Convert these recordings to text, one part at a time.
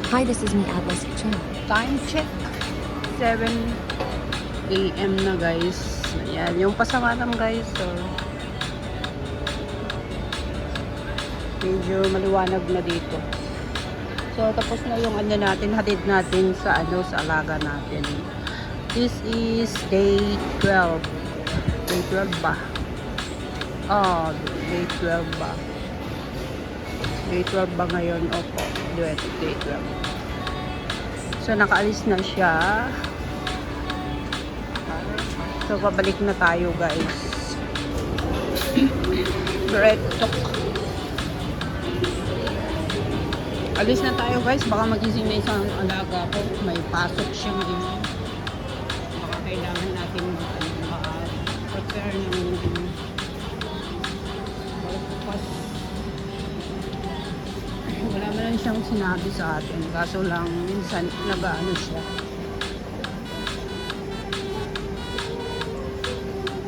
Hi, this is me, Atlas Channel. Time check. 7 AM na guys. Ayan, yung pasamaram guys. So, medyo maliwanag na dito. So, tapos na yung ano natin, hatid natin sa sa alaga natin. This is day 12. Day 12 ba? Oh, day 12 ba? Day 12 ba ngayon? Opo, day 12. So, nakaalis na siya. So, pabalik na tayo, guys. Diretso. Alis na tayo, guys. Baka magising na isang alaga ko. May pasok siya ngayon. Baka kailangan natin prepare ng breakfast. Wala man lang siyang sinabi sa atin. Kaso lang, minsan, nag-ano siya.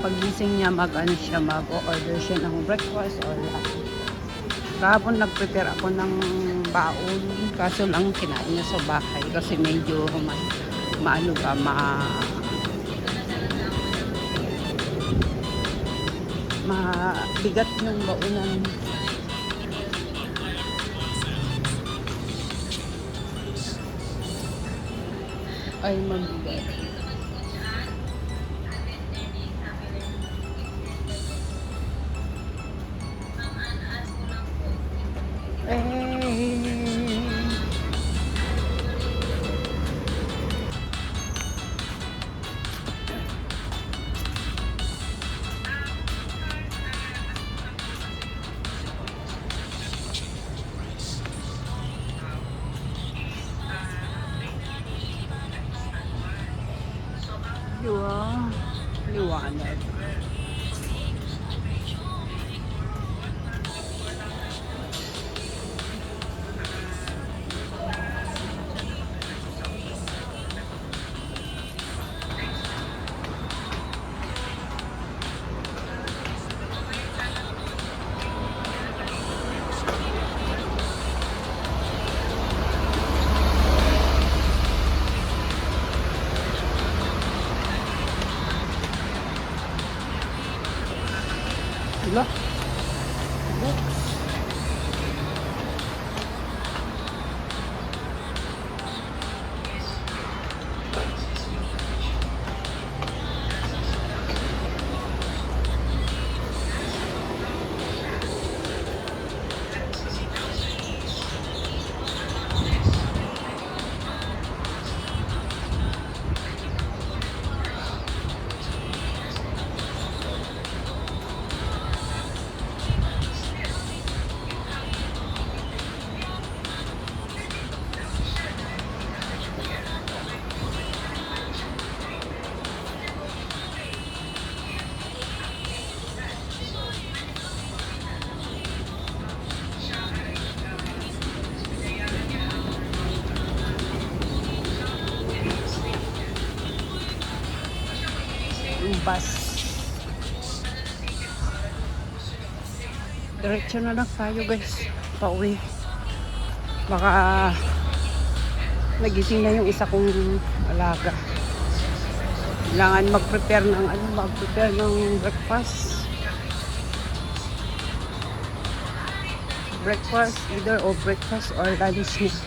Pagising niya, mag-order siya ng breakfast or lunch. Kahapon nag-prepare ako ng baon. Kaso lang, kinain niya sa bahay. Kasi medyo mabigat yung baonan. Ay, mabigat. Liwanag. Look. Bus. Diretso na lang tayo guys. Pauwi. Baka nagising na yung isa kong alaga. Kailangan mag-prepare ng breakfast. Breakfast, either or breakfast or lunch niya.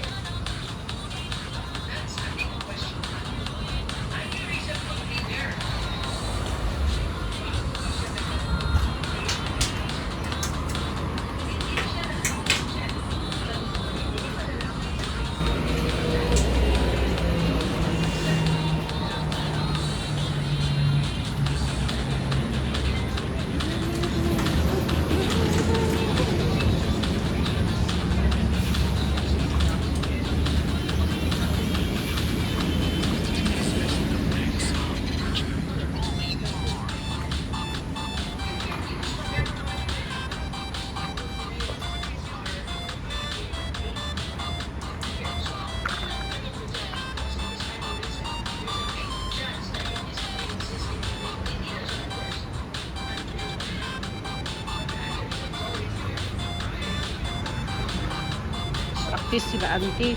Practice sila auntie.